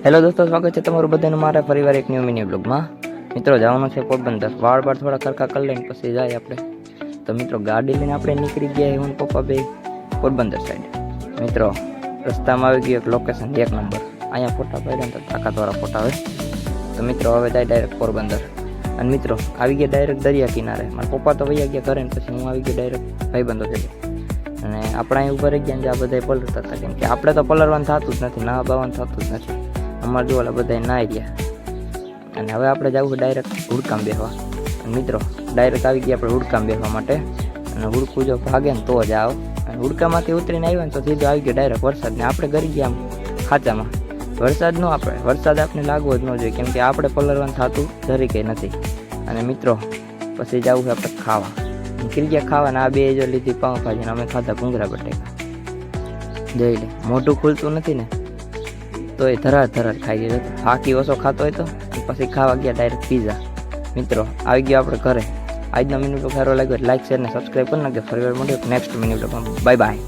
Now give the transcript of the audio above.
Hello દોસ્તો, સ્વાગત છે તમારું બધાનું મારા પરિવાર એક ન્યૂ મિની બ્લોગમાં. મિત્રો જવાનું છે પોરબંદર. વાળ થોડા ખરખા કરી લઈને પછી જાય આપણે. તો મિત્રો ગાડી લઈને આપણે નીકળી ગયા હું પપ્પા બે પોરબંદર સાઈડ. મિત્રો રસ્તામાં આવી ગયું એક લોકેશન 1 નંબર. અહીંયા ફોટા પાડ્યા ને તો તાકાતવાળા ફોટા આવે. તો મિત્રો હવે જાય ડાયરેક્ટ પોરબંદર. અને મિત્રો આવી ગયા ડાયરેક્ટ દરિયા કિનારે. મારા પપ્પા તો વૈયા ગયા ઘરે ને પછી હું આવી ગયો ડાયરેક્ટ ભાઈબંધો ભેગો. અને આપણે અહીં ઉપર રહી ગયા ને આ બધા પલરતા હતા, કેમ કે આપણે તો પલરવાનું થતું જ નથી, ના બાવાનું થતું જ નથી. અમારે જો ઓલા બધા નાહી રહ્યા. અને હવે આપણે જવું ડાયરેક્ટ હુડકામ બેસવા. અને મિત્રો ડાયરેક્ટ આવી ગયા આપણે હુડકામ બેસવા માટે. અને હુડકું જો ભાગે ને તો જ આવો. અને હુડકામાંથી ઉતરીને આવ્યા ને તો સીધો આવી ગયો ડાયરેક્ટ વરસાદ. ને આપણે કરી ગયા આમ ખાચામાં. વરસાદ ન આપણે વરસાદ આપણે લાગવો જ ન જોઈએ, કેમ કે આપણે પલરવાનું થતું જરીકે નથી. અને મિત્રો પછી જવું છે આપણે ખાવા. નીકળી ગયા ખાવાના. આ બે જો લીધી પાઉંભાજી ને અમે ખાધા ભૂંગળા બટેકા. જોઈ લે, મોઢું ખુલતું નથી ને તો એ ધરાર ખાઈ ગયો. હાકી ઓછો ખાતો હોય તો પછી ખાવા ગયા ડાયરેક્ટ પીઝા. મિત્રો આવી ગયો આપણે ઘરે. આજનો મિની બ્લોગ સારો લાગ્યો લાઈક શેર ને સબસ્ક્રાઈબ કરી નાખજો. ફરી વાર મળીએ નેક્સ્ટ મિની બ્લોગમાં. Bye bye.